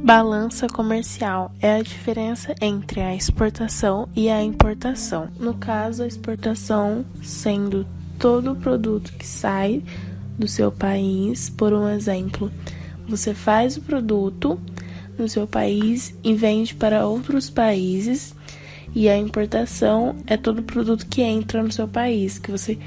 Balança comercial é a diferença entre a exportação e a importação. No caso, a exportação sendo todo o produto que sai do seu país. Por um exemplo, você faz o produto no seu país e vende para outros países, e a importação é todo produto que entra no seu país, que você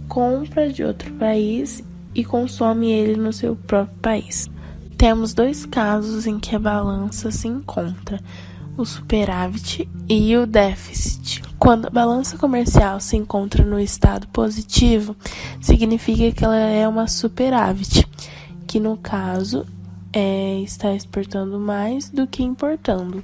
compra de outro país e consome ele no seu próprio país. Temos dois casos em que a balança se encontra, o superávit e o déficit. Quando a balança comercial se encontra no estado positivo, significa que ela é uma superávit, que no caso está exportando mais do que importando.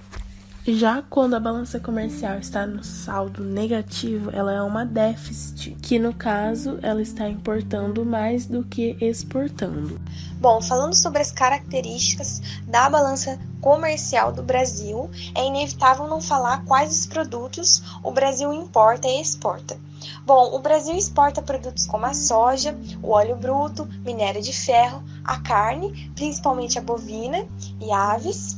Já quando a balança comercial está no saldo negativo, ela é uma déficit, que no caso ela está importando mais do que exportando. Bom, falando sobre as características da balança comercial do Brasil, é inevitável não falar quais os produtos o Brasil importa e exporta. Bom, o Brasil exporta produtos como a soja, o óleo bruto, minério de ferro, a carne, principalmente a bovina e aves,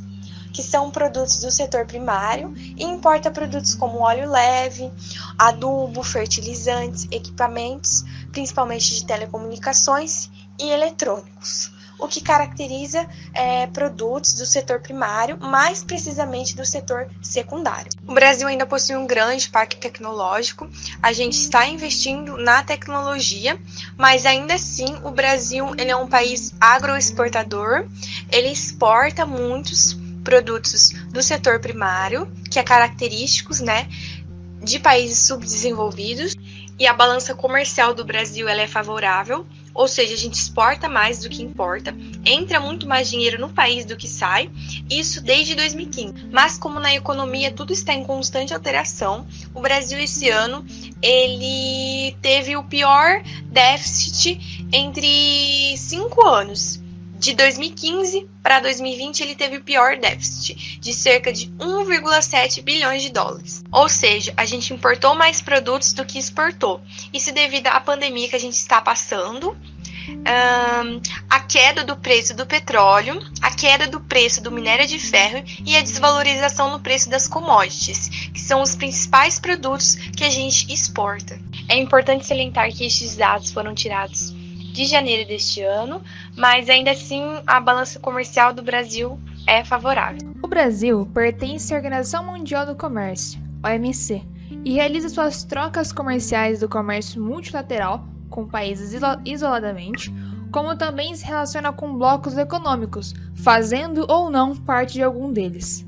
que são produtos do setor primário, e importa produtos como óleo leve, adubo, fertilizantes, equipamentos, principalmente de telecomunicações e eletrônicos, o que caracteriza produtos do setor primário, mais precisamente do setor secundário. O Brasil ainda possui um grande parque tecnológico, a gente está investindo na tecnologia, mas ainda assim o Brasil ele é um país agroexportador, ele exporta muitos produtos do setor primário, que é característicos, de países subdesenvolvidos, e a balança comercial do Brasil ela é favorável, ou seja, a gente exporta mais do que importa, entra muito mais dinheiro no país do que sai, isso desde 2015. Mas como na economia tudo está em constante alteração, o Brasil esse ano ele teve o pior déficit entre 5 anos. De 2015 para 2020, ele teve o pior déficit, de cerca de 1,7 bilhões de dólares. Ou seja, a gente importou mais produtos do que exportou. Isso devido à pandemia que a gente está passando, a queda do preço do petróleo, a queda do preço do minério de ferro e a desvalorização no preço das commodities, que são os principais produtos que a gente exporta. É importante salientar que estes dados foram tirados de janeiro deste ano, mas ainda assim a balança comercial do Brasil é favorável. O Brasil pertence à Organização Mundial do Comércio, OMC, e realiza suas trocas comerciais do comércio multilateral com países isoladamente, como também se relaciona com blocos econômicos, fazendo ou não parte de algum deles.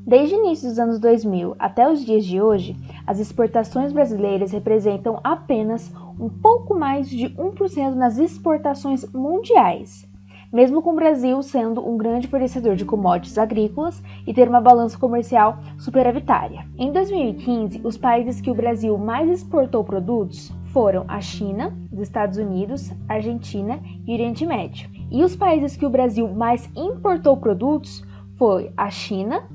Desde o início dos anos 2000 até os dias de hoje, as exportações brasileiras representam apenas um pouco mais de 1% nas exportações mundiais, mesmo com o Brasil sendo um grande fornecedor de commodities agrícolas e ter uma balança comercial superavitária. Em 2015, os países que o Brasil mais exportou produtos foram a China, os Estados Unidos, a Argentina e o Oriente Médio. E os países que o Brasil mais importou produtos foi a China,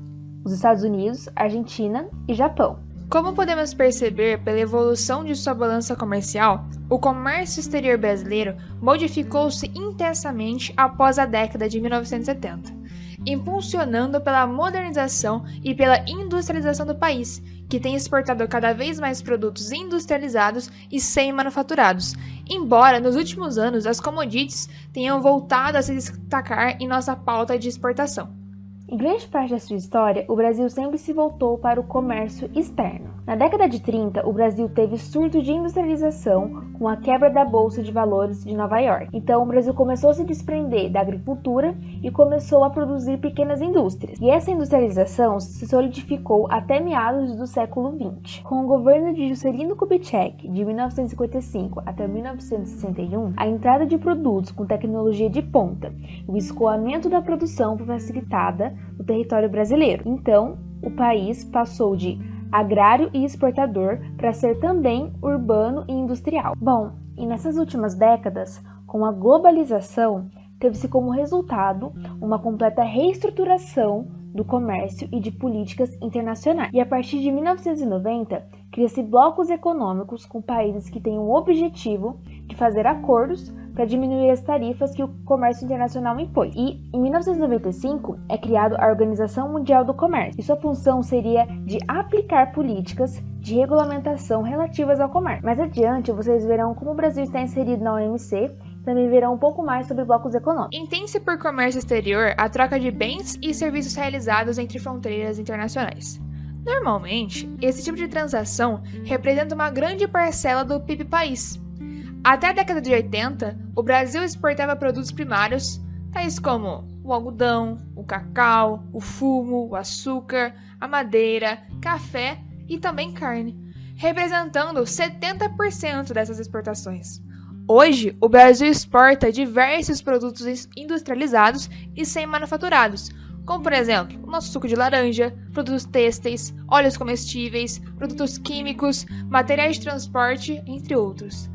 os Estados Unidos, Argentina e Japão. Como podemos perceber pela evolução de sua balança comercial, o comércio exterior brasileiro modificou-se intensamente após a década de 1970, impulsionando pela modernização e pela industrialização do país, que tem exportado cada vez mais produtos industrializados e semi-manufaturados, embora nos últimos anos as commodities tenham voltado a se destacar em nossa pauta de exportação. Em grande parte da sua história, o Brasil sempre se voltou para o comércio externo. Na década de 30, o Brasil teve surto de industrialização com a quebra da Bolsa de Valores de Nova York. Então, o Brasil começou a se desprender da agricultura e começou a produzir pequenas indústrias. E essa industrialização se solidificou até meados do século XX. Com o governo de Juscelino Kubitschek, de 1955 até 1961, a entrada de produtos com tecnologia de ponta e o escoamento da produção foi facilitada no território brasileiro. Então, o país passou de agrário e exportador para ser também urbano e industrial. Bom, e nessas últimas décadas, com a globalização, teve-se como resultado uma completa reestruturação do comércio e de políticas internacionais. E a partir de 1990, cria-se blocos econômicos com países que têm o objetivo de fazer acordos para diminuir as tarifas que o comércio internacional impõe. E, em 1995, é criada a Organização Mundial do Comércio, e sua função seria de aplicar políticas de regulamentação relativas ao comércio. Mais adiante, vocês verão como o Brasil está inserido na OMC, também verão um pouco mais sobre blocos econômicos. Entende-se por comércio exterior a troca de bens e serviços realizados entre fronteiras internacionais. Normalmente, esse tipo de transação representa uma grande parcela do PIB país. Até a década de 80, o Brasil exportava produtos primários, tais como o algodão, o cacau, o fumo, o açúcar, a madeira, café e também carne, representando 70% dessas exportações. Hoje, o Brasil exporta diversos produtos industrializados e semi-manufaturados, como, por exemplo, o nosso suco de laranja, produtos têxteis, óleos comestíveis, produtos químicos, materiais de transporte, entre outros.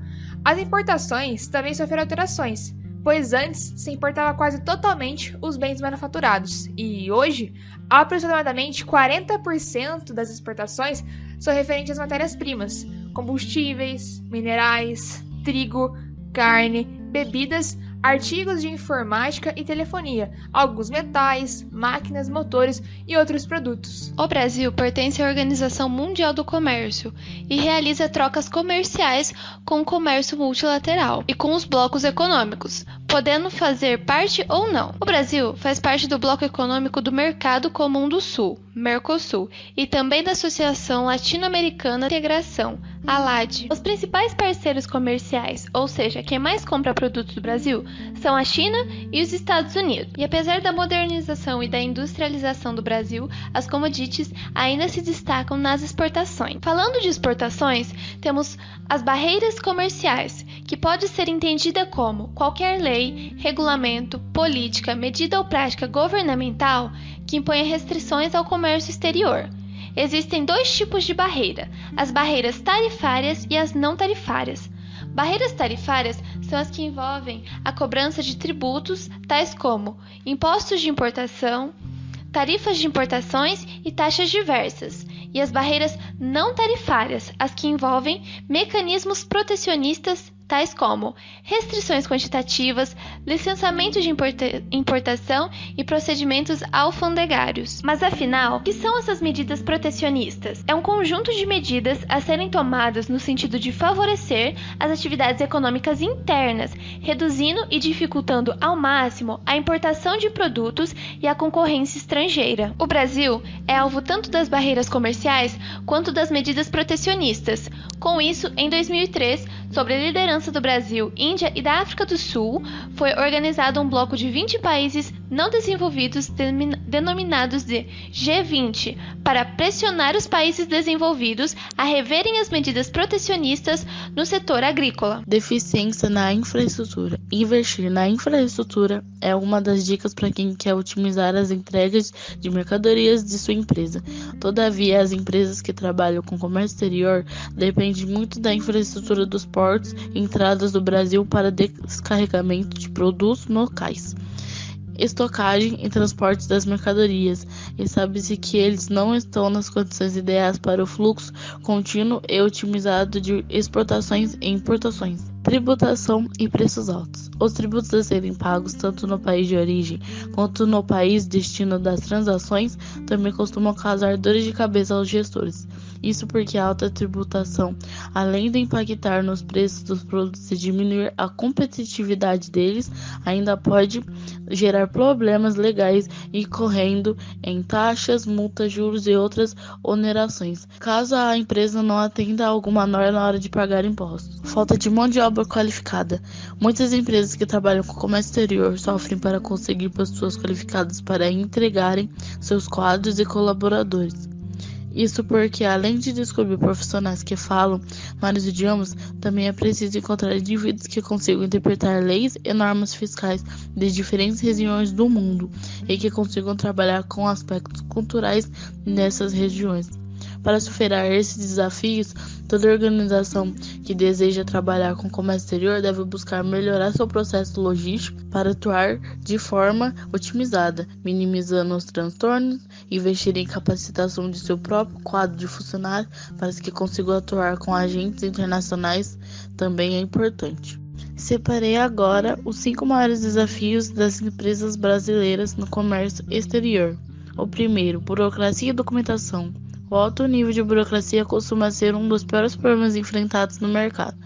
As importações também sofreram alterações, pois antes se importava quase totalmente os bens manufaturados, e hoje, aproximadamente 40% das exportações são referentes às matérias-primas, combustíveis, minerais, trigo, carne, bebidas, artigos de informática e telefonia, alguns metais, máquinas, motores e outros produtos. O Brasil pertence à Organização Mundial do Comércio e realiza trocas comerciais com o comércio multilateral e com os blocos econômicos, podendo fazer parte ou não. O Brasil faz parte do Bloco Econômico do Mercado Comum do Sul, Mercosul, e também da Associação Latino-Americana de Integração, ALAD. Os principais parceiros comerciais, ou seja, quem mais compra produtos do Brasil, são a China e os Estados Unidos. E apesar da modernização e da industrialização do Brasil, as commodities ainda se destacam nas exportações. Falando de exportações, temos as barreiras comerciais, que pode ser entendida como qualquer lei, regulamento, política, medida ou prática governamental que imponha restrições ao comércio exterior. Existem dois tipos de barreira, as barreiras tarifárias e as não tarifárias. Barreiras tarifárias são as que envolvem a cobrança de tributos, tais como impostos de importação, tarifas de importações e taxas diversas. E as barreiras não tarifárias, as que envolvem mecanismos protecionistas, tais como restrições quantitativas, licenciamento de importação e procedimentos alfandegários. Mas afinal, o que são essas medidas protecionistas? É um conjunto de medidas a serem tomadas no sentido de favorecer as atividades econômicas internas, reduzindo e dificultando ao máximo a importação de produtos e a concorrência estrangeira. O Brasil é alvo tanto das barreiras comerciais quanto das medidas protecionistas. Com isso, em 2003, sob a liderança do Brasil, Índia e da África do Sul, foi organizado um bloco de 20 países não desenvolvidos denominados de G20, para pressionar os países desenvolvidos a reverem as medidas protecionistas no setor agrícola. Deficiência na infraestrutura. Investir na infraestrutura é uma das dicas para quem quer otimizar as entregas de mercadorias de sua empresa. Todavia, as empresas que trabalham com comércio exterior dependem muito da infraestrutura dos portos e entradas do Brasil para descarregamento de produtos locais, estocagem e transporte das mercadorias, e sabe-se que eles não estão nas condições ideais para o fluxo contínuo e otimizado de exportações e importações. Tributação e preços altos. Os tributos a serem pagos tanto no país de origem quanto no país destino das transações também costumam causar dores de cabeça aos gestores. Isso porque a alta tributação, além de impactar nos preços dos produtos e diminuir a competitividade deles, ainda pode gerar problemas legais incorrendo em taxas, multas, juros e outras onerações, caso a empresa não atenda a alguma norma na hora de pagar impostos. Falta de mão de obra qualificada. Muitas empresas que trabalham com comércio exterior sofrem para conseguir pessoas qualificadas para entregarem seus quadros e colaboradores. Isso porque, além de descobrir profissionais que falam vários idiomas, também é preciso encontrar indivíduos que consigam interpretar leis e normas fiscais de diferentes regiões do mundo e que consigam trabalhar com aspectos culturais nessas regiões. Para superar esses desafios, toda organização que deseja trabalhar com comércio exterior deve buscar melhorar seu processo logístico para atuar de forma otimizada, minimizando os transtornos, investir em capacitação de seu próprio quadro de funcionários para que consigam atuar com agentes internacionais também é importante. Separei agora os 5 maiores desafios das empresas brasileiras no comércio exterior. O primeiro, burocracia e documentação. O alto nível de burocracia costuma ser um dos piores problemas enfrentados no mercado.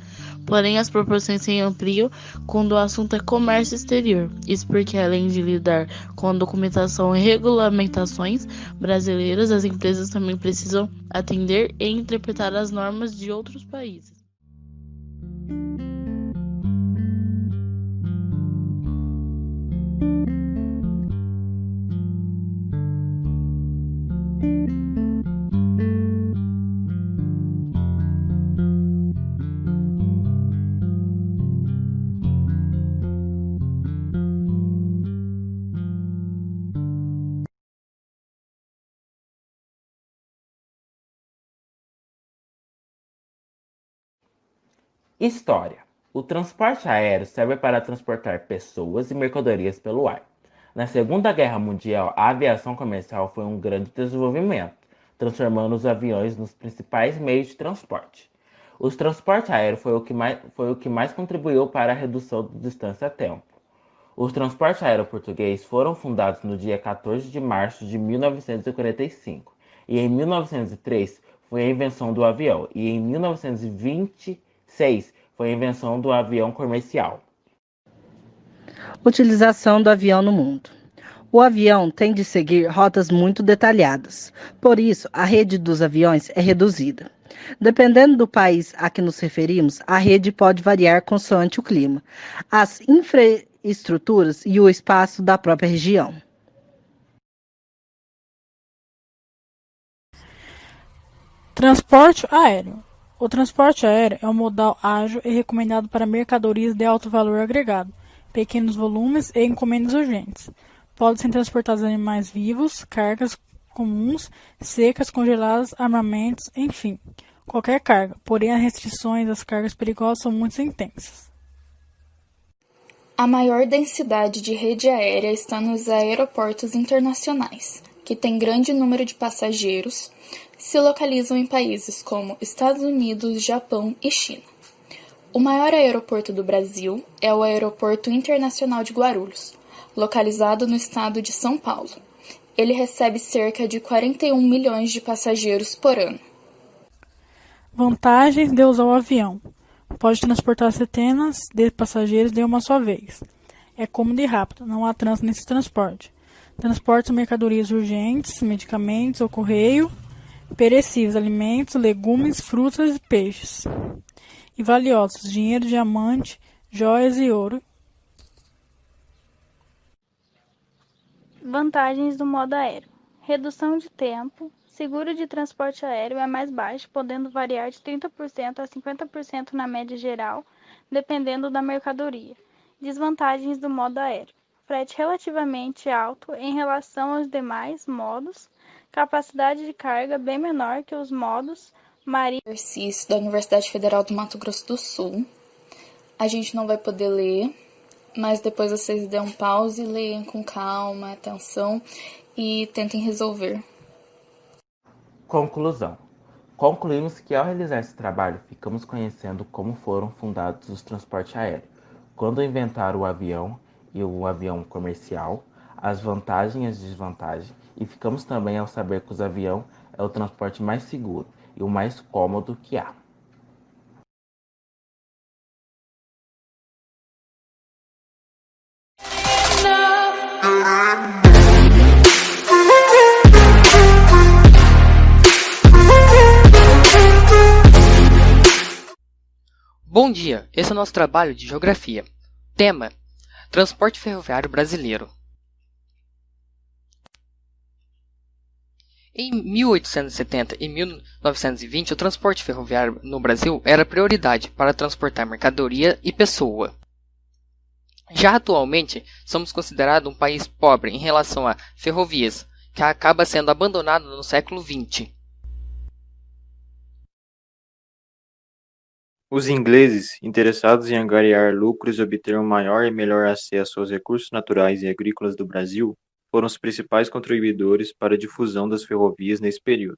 Porém, as proporções se ampliam quando o assunto é comércio exterior. Isso porque, além de lidar com a documentação e regulamentações brasileiras, as empresas também precisam atender e interpretar as normas de outros países. História. O transporte aéreo serve para transportar pessoas e mercadorias pelo ar. Na Segunda Guerra Mundial, a aviação comercial foi um grande desenvolvimento, transformando os aviões nos principais meios de transporte. O transporte aéreo foi o que mais contribuiu para a redução da distância-tempo. Os transportes aéreos portugueses foram fundados no dia 14 de março de 1945, e em 1903 foi a invenção do avião, e em 1926 foi a invenção do avião comercial. Utilização do avião no mundo. O avião tem de seguir rotas muito detalhadas, por isso a rede dos aviões é reduzida. Dependendo do país a que nos referimos, a rede pode variar consoante o clima, as infraestruturas e o espaço da própria região. Transporte aéreo. O transporte aéreo é um modal ágil e recomendado para mercadorias de alto valor agregado, pequenos volumes e encomendas urgentes. Podem-se transportar animais vivos, cargas comuns, secas, congeladas, armamentos, enfim, qualquer carga. Porém, as restrições às cargas perigosas são muito intensas. A maior densidade de rede aérea está nos aeroportos internacionais, que têm grande número de passageiros, se localizam em países como Estados Unidos, Japão e China. O maior aeroporto do Brasil é o Aeroporto Internacional de Guarulhos, localizado no estado de São Paulo. Ele recebe cerca de 41 milhões de passageiros por ano. Vantagens de usar o avião. Pode transportar centenas de passageiros de uma só vez. É cômodo e rápido, não há trânsito nesse transporte. Transporta mercadorias urgentes, medicamentos ou correio, perecíveis, alimentos, legumes, frutas e peixes. E valiosos, dinheiro, diamante, joias e ouro. Vantagens do modo aéreo. Redução de tempo. Seguro de transporte aéreo é mais baixo, podendo variar de 30% a 50% na média geral, dependendo da mercadoria. Desvantagens do modo aéreo. Frete relativamente alto em relação aos demais modos. Capacidade de carga bem menor que os modos marítimos. Exercício da Universidade Federal do Mato Grosso do Sul. A gente não vai poder ler, mas depois vocês dêem um pause, leiam com calma, atenção e tentem resolver. Conclusão. Concluímos que ao realizar esse trabalho, ficamos conhecendo como foram fundados os transportes aéreos, quando inventaram o avião e o avião comercial, as vantagens e as desvantagens, e ficamos também ao saber que o avião é o transporte mais seguro e o mais cômodo que há. Bom dia, esse é o nosso trabalho de Geografia. Tema: Transporte ferroviário brasileiro. Em 1870 e 1920, o transporte ferroviário no Brasil era prioridade para transportar mercadoria e pessoa. Já atualmente, somos considerados um país pobre em relação a ferrovias, que acaba sendo abandonado no século XX. Os ingleses, interessados em angariar lucros e obter um maior e melhor acesso aos recursos naturais e agrícolas do Brasil, foram os principais contribuidores para a difusão das ferrovias nesse período.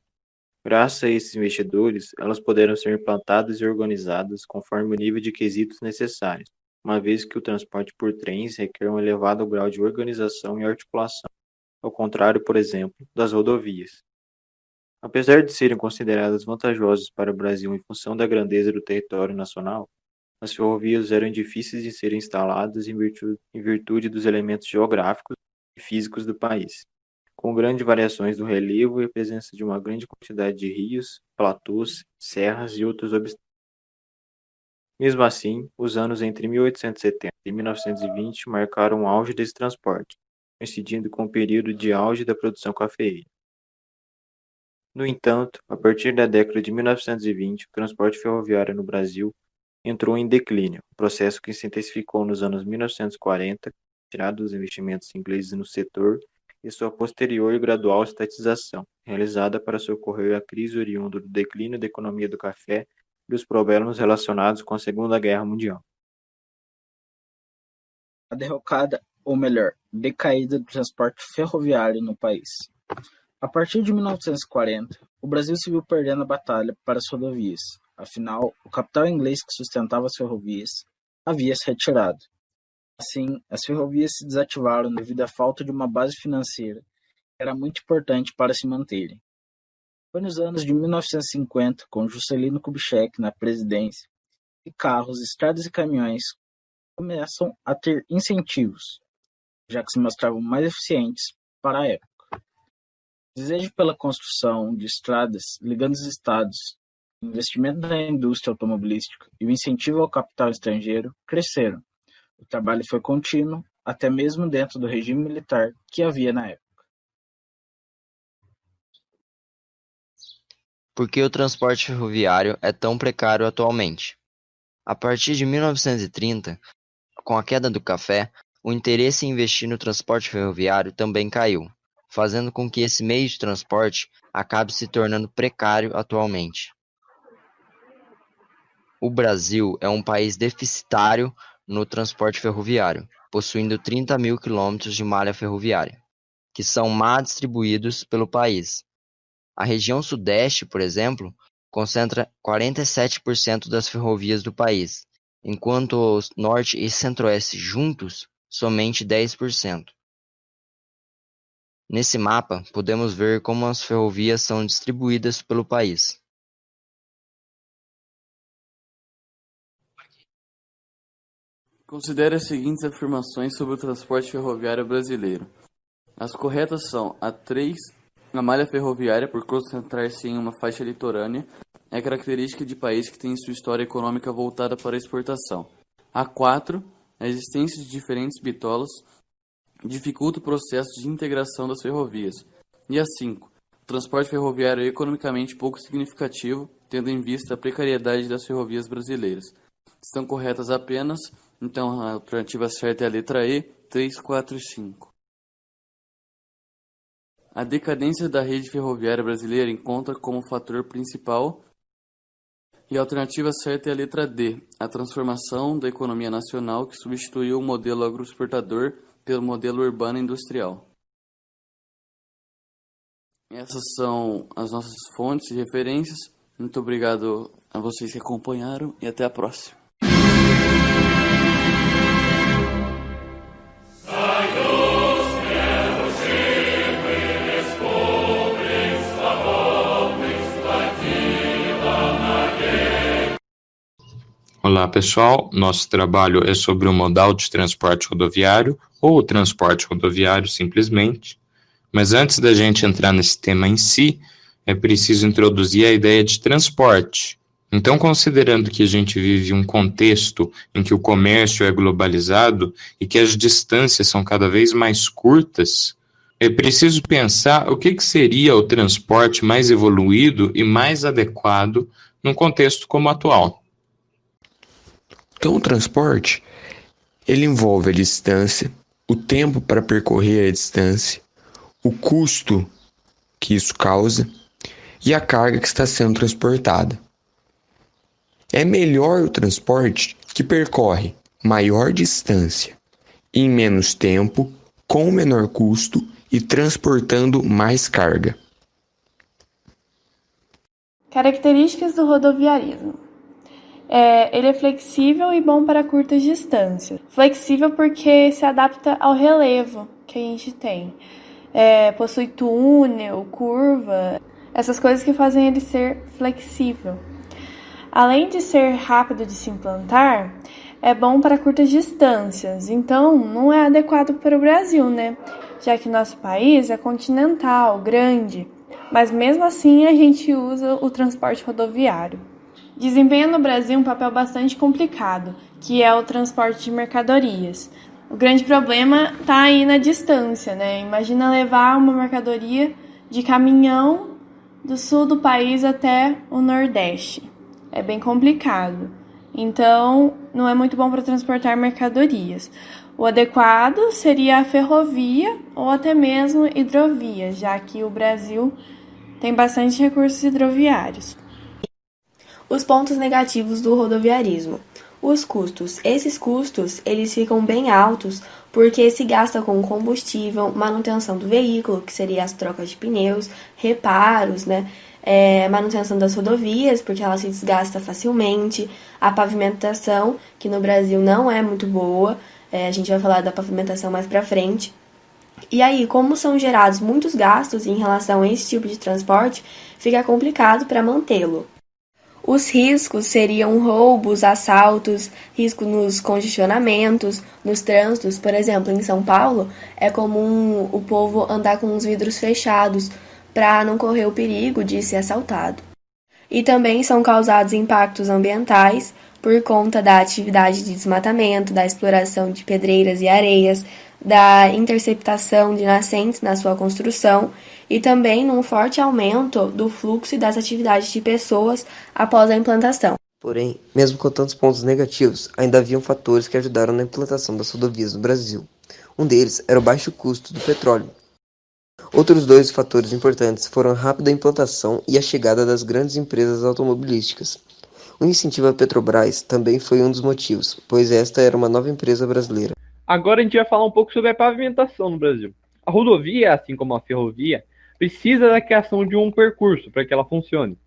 Graças a esses investidores, elas puderam ser implantadas e organizadas conforme o nível de quesitos necessários, uma vez que o transporte por trens requer um elevado grau de organização e articulação, ao contrário, por exemplo, das rodovias. Apesar de serem consideradas vantajosas para o Brasil em função da grandeza do território nacional, as ferrovias eram difíceis de serem instaladas em virtude dos elementos geográficos e físicos do país, com grandes variações do relevo e a presença de uma grande quantidade de rios, platôs, serras e outros obstáculos. Mesmo assim, os anos entre 1870 e 1920 marcaram o auge desse transporte, coincidindo com o período de auge da produção cafeeira. No entanto, a partir da década de 1920, o transporte ferroviário no Brasil entrou em declínio, processo que se intensificou nos anos 1940, retirada dos investimentos ingleses no setor e sua posterior e gradual estatização, realizada para socorrer a crise oriunda do declínio da economia do café e dos problemas relacionados com a Segunda Guerra Mundial. A derrocada, ou melhor, decaída do transporte ferroviário no país. A partir de 1940, o Brasil se viu perdendo a batalha para as rodovias. Afinal, o capital inglês que sustentava as ferrovias havia se retirado. Assim, as ferrovias se desativaram devido à falta de uma base financeira que era muito importante para se manterem. Foi nos anos de 1950, com Juscelino Kubitschek na presidência, que carros, estradas e caminhões começam a ter incentivos, já que se mostravam mais eficientes para a época. O desejo pela construção de estradas ligando os estados, o investimento na indústria automobilística e o incentivo ao capital estrangeiro cresceram. O trabalho foi contínuo, até mesmo dentro do regime militar que havia na época. Por que o transporte ferroviário é tão precário atualmente? A partir de 1930, com a queda do café, o interesse em investir no transporte ferroviário também caiu, fazendo com que esse meio de transporte acabe se tornando precário atualmente. O Brasil é um país deficitário no transporte ferroviário, possuindo 30 mil quilômetros de malha ferroviária, que são mal distribuídos pelo país. A região sudeste, por exemplo, concentra 47% das ferrovias do país, enquanto os norte e centro-oeste juntos, somente 10%. Nesse mapa, podemos ver como as ferrovias são distribuídas pelo país. Considere as seguintes afirmações sobre o transporte ferroviário brasileiro. As corretas são: a 3, a malha ferroviária, por concentrar-se em uma faixa litorânea, é característica de país que tem sua história econômica voltada para a exportação. A 4, a existência de diferentes bitolas dificulta o processo de integração das ferrovias. E a 5, o transporte ferroviário é economicamente pouco significativo, tendo em vista a precariedade das ferrovias brasileiras. Estão corretas apenas, então a alternativa certa é a letra E, 3, 4 e 5. A decadência da rede ferroviária brasileira encontra como fator principal, e a alternativa certa é a letra D, a transformação da economia nacional que substituiu o modelo agroexportador pelo modelo urbano industrial. Essas são as nossas fontes e referências. Muito obrigado a vocês que acompanharam e até a próxima. Olá pessoal, nosso trabalho é sobre o modal de transporte rodoviário, ou o transporte rodoviário simplesmente, mas antes da gente entrar nesse tema em si, é preciso introduzir a ideia de transporte. Então, considerando que a gente vive um contexto em que o comércio é globalizado e que as distâncias são cada vez mais curtas, é preciso pensar o que seria o transporte mais evoluído e mais adequado num contexto como o atual. Então, o transporte, ele envolve a distância, o tempo para percorrer a distância, o custo que isso causa e a carga que está sendo transportada. É melhor o transporte que percorre maior distância, em menos tempo, com menor custo e transportando mais carga. Características do rodoviarismo. Ele é flexível e bom para curtas distâncias. Flexível porque se adapta ao relevo que a gente tem. Possui túnel, curva, essas coisas que fazem ele ser flexível. Além de ser rápido de se implantar, é bom para curtas distâncias, então não é adequado para o Brasil, né? Já que nosso país é continental, grande, mas mesmo assim a gente usa o transporte rodoviário. Desempenha no Brasil um papel bastante complicado, que é o transporte de mercadorias. O grande problema está aí na distância, né? Imagina levar uma mercadoria de caminhão do sul do país até o Nordeste. É bem complicado. Então, não é muito bom para transportar mercadorias. O adequado seria a ferrovia ou até mesmo hidrovia, já que o Brasil tem bastante recursos hidroviários. Os pontos negativos do rodoviarismo. Os custos. Esses custos, eles ficam bem altos porque se gasta com combustível, manutenção do veículo, que seria as trocas de pneus, reparos, né? Manutenção das rodovias, porque ela se desgasta facilmente, a pavimentação, que no Brasil não é muito boa, a gente vai falar da pavimentação mais pra frente. E aí, como são gerados muitos gastos em relação a esse tipo de transporte, fica complicado para mantê-lo. Os riscos seriam roubos, assaltos, risco nos congestionamentos, nos trânsitos. Por exemplo, em São Paulo, é comum o povo andar com os vidros fechados para não correr o perigo de ser assaltado. E também são causados impactos ambientais por conta da atividade de desmatamento, da exploração de pedreiras e areias, da interceptação de nascentes na sua construção e também num forte aumento do fluxo e das atividades de pessoas após a implantação. Porém, mesmo com tantos pontos negativos, ainda haviam fatores que ajudaram na implantação das rodovias no Brasil. Um deles era o baixo custo do petróleo. Outros dois fatores importantes foram a rápida implantação e a chegada das grandes empresas automobilísticas. O incentivo à Petrobras também foi um dos motivos, pois esta era uma nova empresa brasileira. Agora a gente vai falar um pouco sobre a pavimentação no Brasil. A rodovia, assim como a ferrovia, precisa da criação de um percurso para que ela funcione.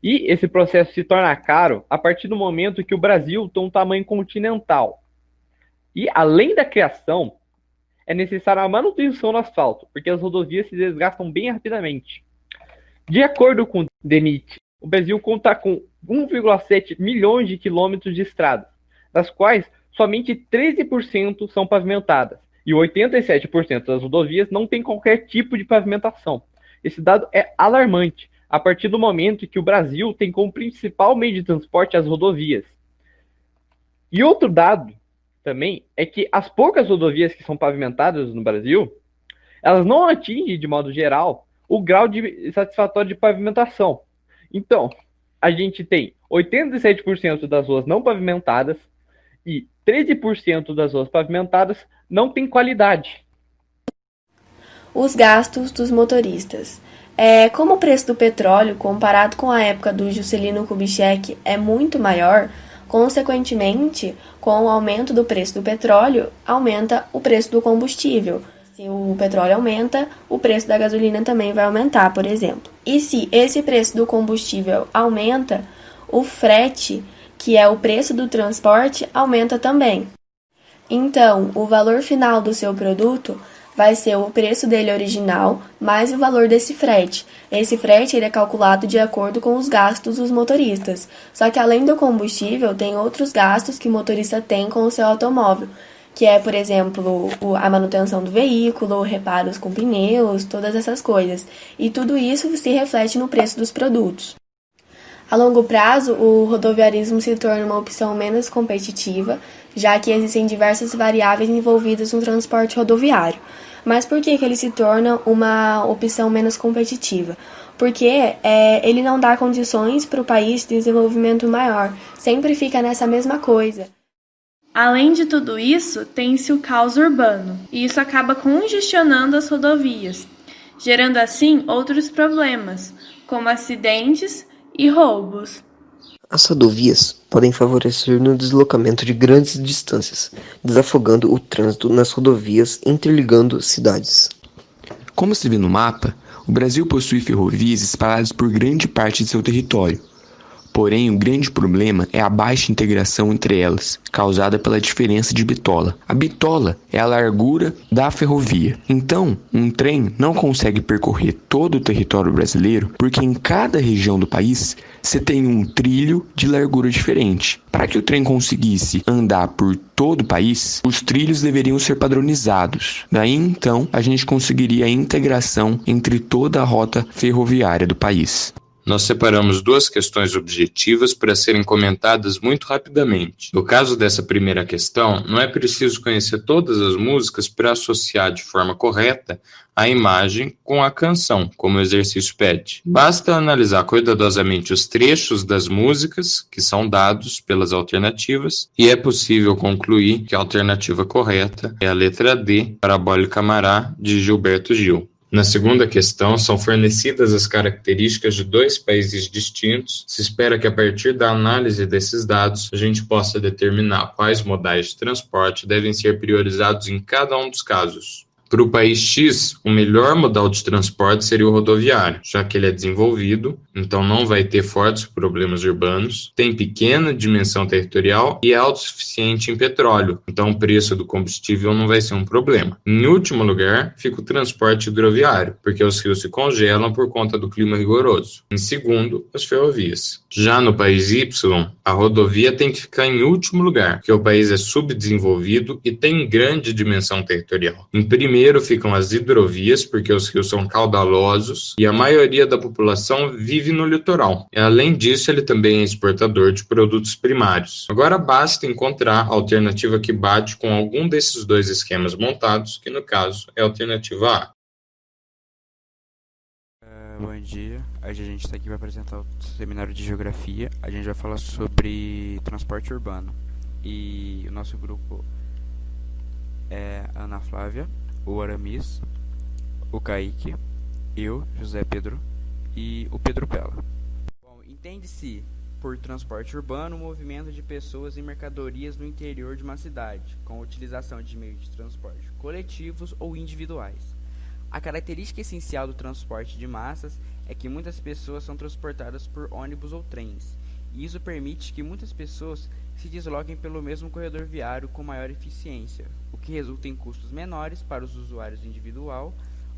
E esse processo se torna caro a partir do momento que o Brasil tem um tamanho continental. E além da criação, é necessária a manutenção do asfalto, porque as rodovias se desgastam bem rapidamente. De acordo com o DENIT, o Brasil conta com 1,7 milhões de quilômetros de estradas, das quais somente 13% são pavimentadas e 87% das rodovias não tem qualquer tipo de pavimentação. Esse dado é alarmante, a partir do momento que o Brasil tem como principal meio de transporte as rodovias. E outro dado também é que as poucas rodovias que são pavimentadas no Brasil, elas não atingem, de modo geral, o grau de satisfatório de pavimentação. Então, a gente tem 87% das ruas não pavimentadas e 13% das ruas pavimentadas não tem qualidade. Os gastos dos motoristas. Como o preço do petróleo, comparado com a época do Juscelino Kubitschek, é muito maior, consequentemente, com o aumento do preço do petróleo, aumenta o preço do combustível. Se o petróleo aumenta, o preço da gasolina também vai aumentar, por exemplo. E se esse preço do combustível aumenta, o frete, que é o preço do transporte, aumenta também. Então, o valor final do seu produto vai ser o preço dele original mais o valor desse frete. Esse frete ele é calculado de acordo com os gastos dos motoristas. Só que além do combustível, tem outros gastos que o motorista tem com o seu automóvel, que é, por exemplo, a manutenção do veículo, reparos com pneus, todas essas coisas. E tudo isso se reflete no preço dos produtos. A longo prazo, o rodoviarismo se torna uma opção menos competitiva, já que existem diversas variáveis envolvidas no transporte rodoviário. Mas por que ele se torna uma opção menos competitiva? Porque ele não dá condições para o país de desenvolvimento maior, sempre fica nessa mesma coisa. Além de tudo isso, tem-se o caos urbano, e isso acaba congestionando as rodovias, gerando assim outros problemas, como acidentes e roubos. As rodovias podem favorecer no deslocamento de grandes distâncias, desafogando o trânsito nas rodovias interligando cidades. Como se vê no mapa, o Brasil possui ferrovias espalhadas por grande parte de seu território. Porém, o grande problema é a baixa integração entre elas, causada pela diferença de bitola. A bitola é a largura da ferrovia. Então, um trem não consegue percorrer todo o território brasileiro porque em cada região do país você tem um trilho de largura diferente. Para que o trem conseguisse andar por todo o país, os trilhos deveriam ser padronizados. Daí então a gente conseguiria a integração entre toda a rota ferroviária do país. Nós separamos duas questões objetivas para serem comentadas muito rapidamente. No caso dessa primeira questão, não é preciso conhecer todas as músicas para associar de forma correta a imagem com a canção, como o exercício pede. Basta analisar cuidadosamente os trechos das músicas que são dados pelas alternativas e é possível concluir que a alternativa correta é a letra D, Parabólica Amará, de Gilberto Gil. Na segunda questão, são fornecidas as características de dois países distintos. Se espera que a partir da análise desses dados, a gente possa determinar quais modais de transporte devem ser priorizados em cada um dos casos. Para o país X, o melhor modal de transporte seria o rodoviário, já que ele é desenvolvido, então não vai ter fortes problemas urbanos, tem pequena dimensão territorial e é autossuficiente em petróleo, então o preço do combustível não vai ser um problema. Em último lugar, fica o transporte hidroviário, porque os rios se congelam por conta do clima rigoroso. Em segundo, as ferrovias. Já no país Y, a rodovia tem que ficar em último lugar, porque o país é subdesenvolvido e tem grande dimensão territorial. Em primeiro ficam as hidrovias, porque os rios são caudalosos e a maioria da população vive no litoral. E, além disso, ele também é exportador de produtos primários. Agora basta encontrar a alternativa que bate com algum desses dois esquemas montados, que no caso é a alternativa A. Bom dia, hoje a gente está aqui para apresentar o seminário de Geografia. A gente vai falar sobre transporte urbano. E o nosso grupo é a Ana Flávia, o Aramis, o Kaique, eu, José Pedro e o Pedro Pella. Bom, entende-se por transporte urbano o movimento de pessoas e mercadorias no interior de uma cidade, com a utilização de meios de transporte coletivos ou individuais. A característica essencial do transporte de massas é que muitas pessoas são transportadas por ônibus ou trens, e isso permite que muitas pessoas se desloquem pelo mesmo corredor viário com maior eficiência, o que resulta em custos menores para os usuários individual,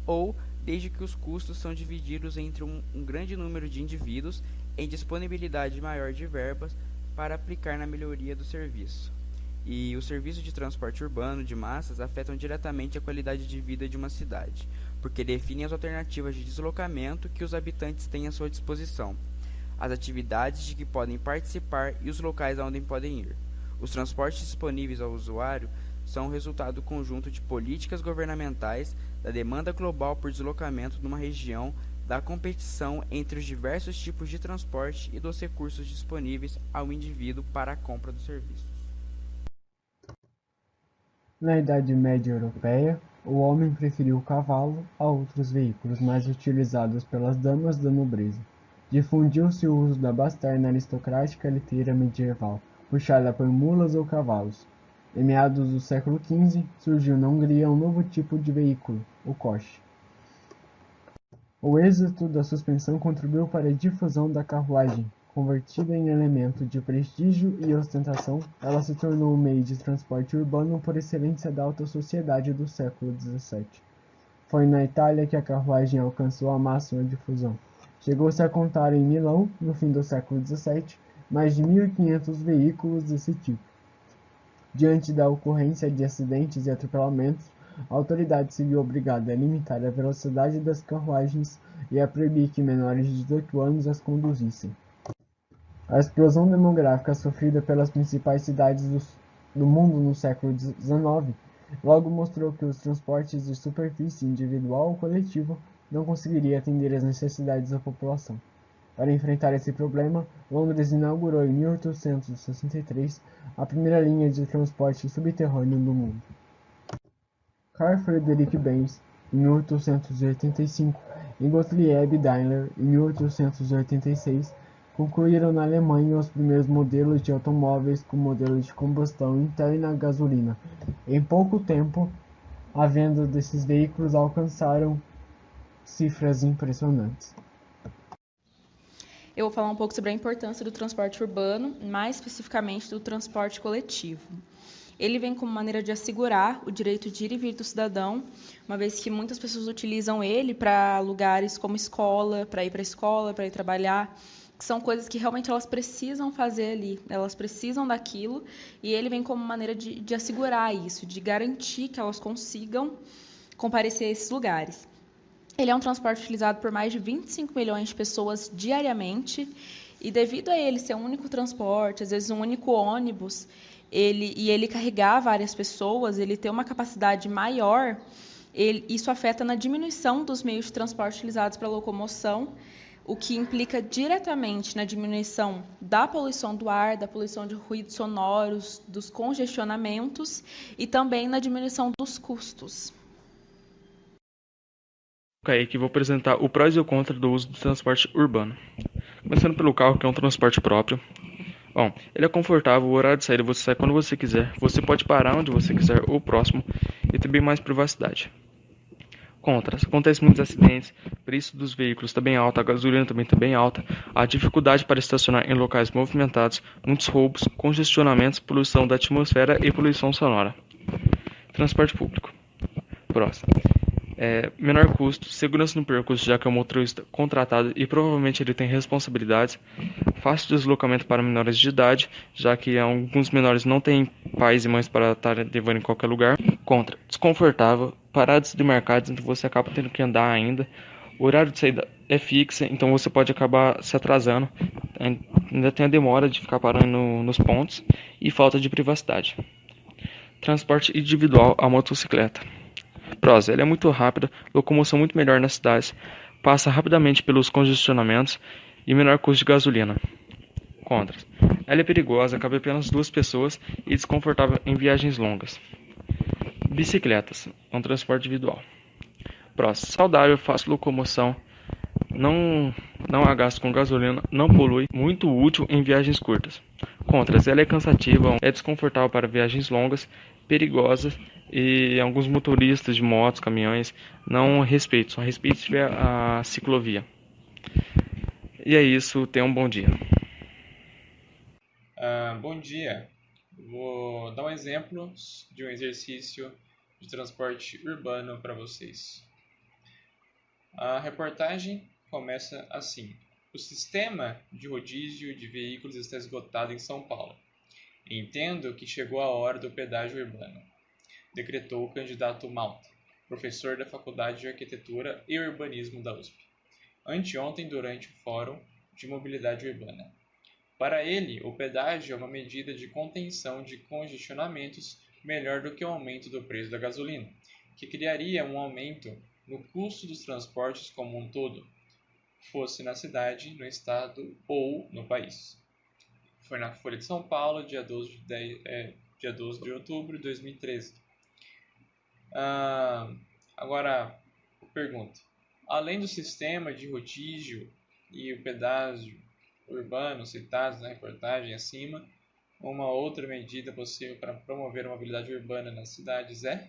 ou desde que os custos são divididos entre um grande número de indivíduos em disponibilidade maior de verbas para aplicar na melhoria do serviço. E os serviços de transporte urbano de massas afetam diretamente a qualidade de vida de uma cidade, porque definem as alternativas de deslocamento que os habitantes têm à sua disposição, as atividades de que podem participar e os locais aonde podem ir. Os transportes disponíveis ao usuário são o resultado conjunto de políticas governamentais, da demanda global por deslocamento numa região, da competição entre os diversos tipos de transporte e dos recursos disponíveis ao indivíduo para a compra dos serviços. Na Idade Média Europeia, o homem preferiu o cavalo a outros veículos mais utilizados pelas damas da nobreza. Difundiu-se o uso da bastarna aristocrática liteira medieval, puxada por mulas ou cavalos. Em meados do século XV, surgiu na Hungria um novo tipo de veículo, o coche. O êxito da suspensão contribuiu para a difusão da carruagem. Convertida em elemento de prestígio e ostentação, ela se tornou o meio de transporte urbano por excelência da alta sociedade do século XVII. Foi na Itália que a carruagem alcançou a máxima difusão. Chegou-se a contar em Milão, no fim do século XVII, mais de 1.500 veículos desse tipo. Diante da ocorrência de acidentes e atropelamentos, a autoridade se viu obrigada a limitar a velocidade das carruagens e a proibir que menores de 18 anos as conduzissem. A explosão demográfica sofrida pelas principais cidades do mundo no século XIX logo mostrou que os transportes de superfície individual ou coletivo não conseguiriam atender às necessidades da população. Para enfrentar esse problema, Londres inaugurou em 1863 a primeira linha de transporte subterrâneo do mundo. Carl Friedrich Benz, em 1885, e Gottlieb Daimler, em 1886, concluíram na Alemanha os primeiros modelos de automóveis com modelo de combustão interna a gasolina. Em pouco tempo, a venda desses veículos alcançaram cifras impressionantes. eu vou falar um pouco sobre a importância do transporte urbano, mais especificamente do transporte coletivo. Ele vem como maneira de assegurar o direito de ir e vir do cidadão, uma vez que muitas pessoas utilizam ele para lugares como escola, para ir para a escola, para ir trabalhar, que são coisas que realmente elas precisam fazer ali, elas precisam daquilo, e ele vem como maneira de assegurar isso, de garantir que elas consigam comparecer a esses lugares. Ele é um transporte utilizado por mais de 25 milhões de pessoas diariamente, e devido a ele ser um único transporte, às vezes um único ônibus, ele carregar várias pessoas, ele ter uma capacidade maior, isso afeta na diminuição dos meios de transporte utilizados para locomoção, o que implica diretamente na diminuição da poluição do ar, da poluição de ruídos sonoros, dos congestionamentos e também na diminuição dos custos. Kaique, vou apresentar o prós e o contra do uso do transporte urbano. Começando pelo carro, que é um transporte próprio. Bom, ele é confortável, o horário de saída você sai quando você quiser, você pode parar onde você quiser ou próximo e ter bem mais privacidade. Contras, acontecem muitos acidentes, o preço dos veículos está bem alto, a gasolina também está bem alta, a dificuldade para estacionar em locais movimentados, muitos roubos, congestionamentos, poluição da atmosfera e poluição sonora. Transporte público. Próximo. Menor custo, segurança no percurso, já que é um motorista contratado e provavelmente ele tem responsabilidades, fácil deslocamento para menores de idade, já que alguns menores não têm pais e mães para estar levando em qualquer lugar. Contra, desconfortável, paradas demarcadas, então você acaba tendo que andar ainda, o horário de saída é fixo, então você pode acabar se atrasando, ainda tem a demora de ficar parando nos pontos e falta de privacidade. Transporte individual, a motocicleta. Prós, ela é muito rápida, locomoção muito melhor nas cidades, passa rapidamente pelos congestionamentos e menor custo de gasolina. Contras, ela é perigosa, cabe apenas 2 pessoas e desconfortável em viagens longas. Bicicletas, é um transporte individual. Prós, saudável, fácil locomoção, não há gasto com gasolina, não polui, muito útil em viagens curtas. Contras, ela é cansativa, é desconfortável para viagens longas, perigosa e alguns motoristas de motos, caminhões não respeitam, só respeitam se tiver a ciclovia. E é isso, tenham um bom dia. Bom dia, vou dar um exemplo de um exercício de transporte urbano para vocês. A reportagem começa assim: o sistema de rodízio de veículos está esgotado em São Paulo. Entendo que chegou a hora do pedágio urbano, decretou o candidato Malta, professor da Faculdade de Arquitetura e Urbanismo da USP, anteontem durante o Fórum de Mobilidade Urbana. Para ele, o pedágio é uma medida de contenção de congestionamentos melhor do que o aumento do preço da gasolina, que criaria um aumento no custo dos transportes como um todo, fosse na cidade, no estado ou no país. Foi na Folha de São Paulo, dia 12 de outubro de 2013. Agora, pergunta. Além do sistema de rodízio e o pedágio urbano citados na reportagem acima, uma outra medida possível para promover a mobilidade urbana nas cidades é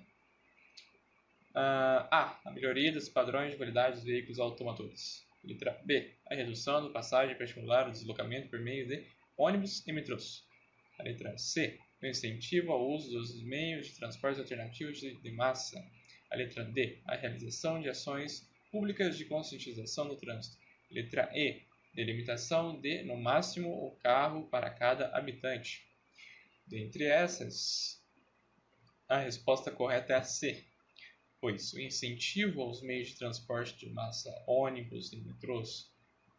A. A melhoria dos padrões de qualidade dos veículos automotores. Letra B. A redução do passagem para estimular o deslocamento por meio de ônibus e metrôs. A letra C. O incentivo ao uso dos meios de transporte alternativos de massa. A letra D. A realização de ações públicas de conscientização do trânsito. Letra E. Delimitação de, no máximo, o carro para cada habitante. Dentre essas, a resposta correta é a C, pois o incentivo aos meios de transporte de massa, ônibus e metrôs,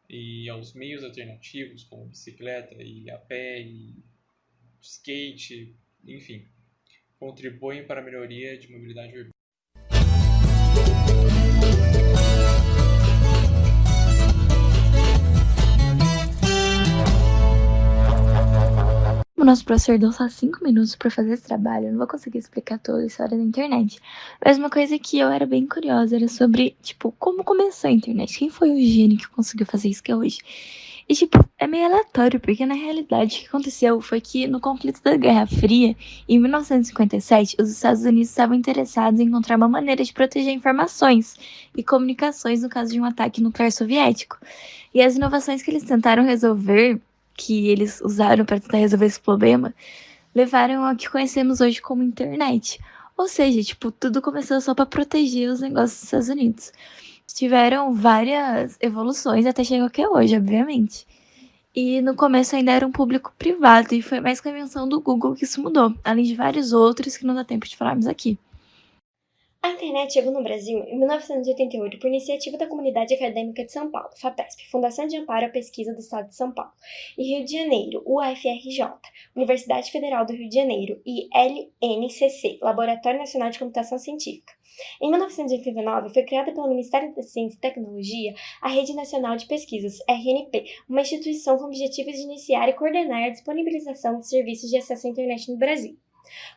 e aos meios alternativos como bicicleta e a pé e skate, enfim, contribuem para a melhoria de mobilidade urbana. O nosso professor deu só 5 minutos para fazer esse trabalho, eu não vou conseguir explicar toda a história da internet. Mas uma coisa que eu era bem curiosa era sobre, como começou a internet, quem foi o gênio que conseguiu fazer isso que é hoje. E, tipo, é meio aleatório, porque na realidade o que aconteceu foi que no conflito da Guerra Fria, em 1957, os Estados Unidos estavam interessados em encontrar uma maneira de proteger informações e comunicações no caso de um ataque nuclear soviético. E as inovações que eles tentaram resolver, que eles usaram para tentar resolver esse problema, levaram ao que conhecemos hoje como internet. Ou seja, tipo, tudo começou só para proteger os negócios dos Estados Unidos. Tiveram várias evoluções até chegar aqui hoje, obviamente. E no começo ainda era um público privado e foi mais com a invenção do Google que isso mudou, além de vários outros que não dá tempo de falarmos aqui. A internet chegou no Brasil em 1988 por iniciativa da Comunidade Acadêmica de São Paulo, FAPESP, Fundação de Amparo à Pesquisa do Estado de São Paulo, e Rio de Janeiro, UFRJ, Universidade Federal do Rio de Janeiro, e LNCC, Laboratório Nacional de Computação Científica. Em 1989, foi criada pelo Ministério da Ciência e Tecnologia a Rede Nacional de Pesquisas, RNP, uma instituição com objetivos de iniciar e coordenar a disponibilização de serviços de acesso à internet no Brasil.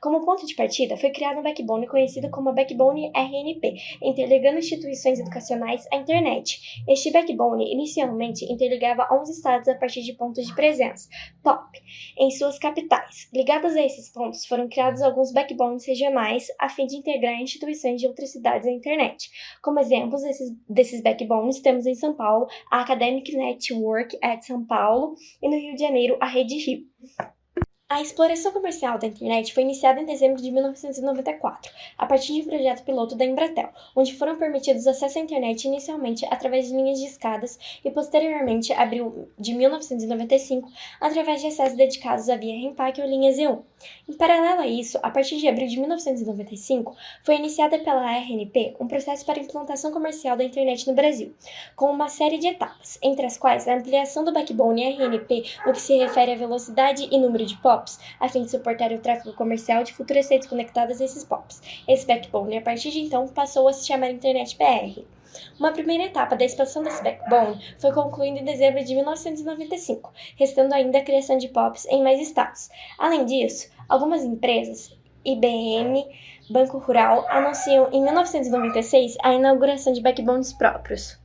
Como ponto de partida, foi criado um backbone conhecido como a Backbone RNP, interligando instituições educacionais à internet. Este backbone inicialmente interligava 11 estados a partir de pontos de presença, POP, em suas capitais. Ligados a esses pontos, foram criados alguns backbones regionais a fim de integrar instituições de outras cidades à internet. Como exemplos desses backbones, temos em São Paulo a Academic Network at São Paulo e no Rio de Janeiro a Rede Rio. A exploração comercial da internet foi iniciada em dezembro de 1994, a partir de um projeto piloto da Embratel, onde foram permitidos acesso à internet inicialmente através de linhas de escadas e posteriormente, abril de 1995, através de acessos dedicados à via RENPAC ou linha Z1. Em paralelo a isso, a partir de abril de 1995, foi iniciada pela RNP um processo para a implantação comercial da internet no Brasil, com uma série de etapas, entre as quais a ampliação do backbone RNP no que se refere à velocidade e número de POPs, a fim de suportar o tráfego comercial de futuras redes conectadas a esses POPs. Esse backbone, a partir de então, passou a se chamar Internet BR. Uma primeira etapa da expansão desse backbone foi concluída em dezembro de 1995, restando ainda a criação de POPs em mais estados. Além disso, algumas empresas, IBM, Banco Rural, anunciam em 1996 a inauguração de backbones próprios.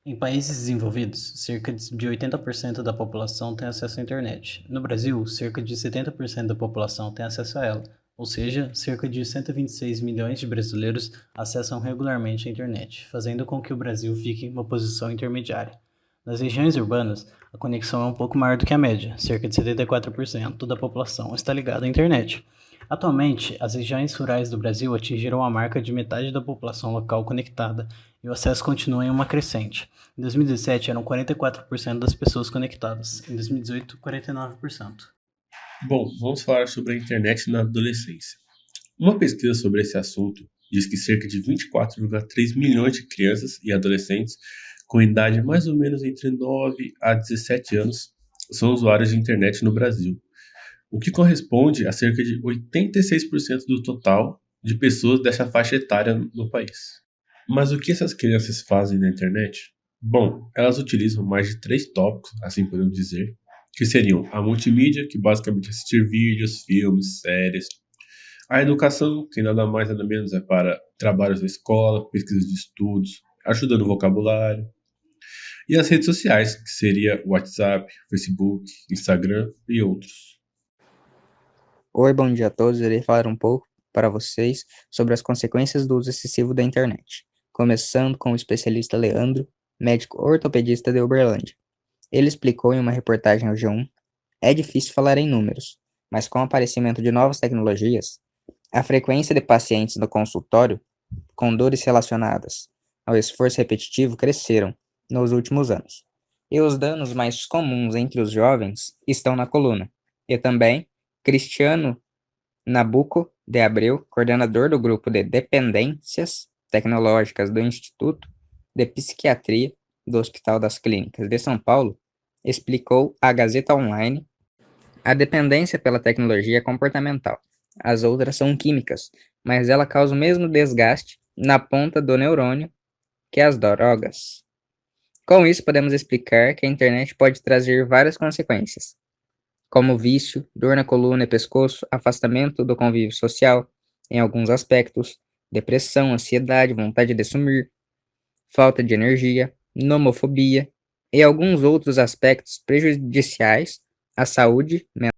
Em países desenvolvidos, cerca de 80% da população tem acesso à internet. No Brasil, cerca de 70% da população tem acesso a ela, ou seja, cerca de 126 milhões de brasileiros acessam regularmente a internet, fazendo com que o Brasil fique em uma posição intermediária. Nas regiões urbanas, a conexão é um pouco maior do que a média, cerca de 74% da população está ligada à internet. Atualmente, as regiões rurais do Brasil atingiram a marca de metade da população local conectada e o acesso continua em uma crescente. Em 2017, eram 44% das pessoas conectadas. Em 2018, 49%. Bom, vamos falar sobre a internet na adolescência. Uma pesquisa sobre esse assunto diz que cerca de 24,3 milhões de crianças e adolescentes com idade mais ou menos entre 9 a 17 anos são usuários de internet no Brasil, o que corresponde a cerca de 86% do total de pessoas dessa faixa etária no país. Mas o que essas crianças fazem na internet? Bom, elas utilizam mais de 3 tópicos, assim podemos dizer, que seriam a multimídia, que basicamente é assistir vídeos, filmes, séries, a educação, que nada mais nada menos é para trabalhos da escola, pesquisas de estudos, ajuda no vocabulário, e as redes sociais, que seria o WhatsApp, Facebook, Instagram e outros. Oi, bom dia a todos. Eu irei falar um pouco para vocês sobre as consequências do uso excessivo da internet, começando com o especialista Leandro, médico ortopedista de Uberlândia. Ele explicou em uma reportagem ao G1: é difícil falar em números, mas com o aparecimento de novas tecnologias, a frequência de pacientes no consultório com dores relacionadas ao esforço repetitivo cresceram nos últimos anos. E os danos mais comuns entre os jovens estão na coluna. E também Cristiano Nabuco de Abreu, coordenador do grupo de dependências tecnológicas do Instituto de Psiquiatria do Hospital das Clínicas de São Paulo, explicou à Gazeta Online: a dependência pela tecnologia é comportamental. As outras são químicas, mas ela causa o mesmo desgaste na ponta do neurônio que as drogas. Com isso, podemos explicar que a internet pode trazer várias consequências, como vício, dor na coluna e pescoço, afastamento do convívio social, em alguns aspectos, depressão, ansiedade, vontade de sumir, falta de energia, nomofobia, e alguns outros aspectos prejudiciais à saúde mental.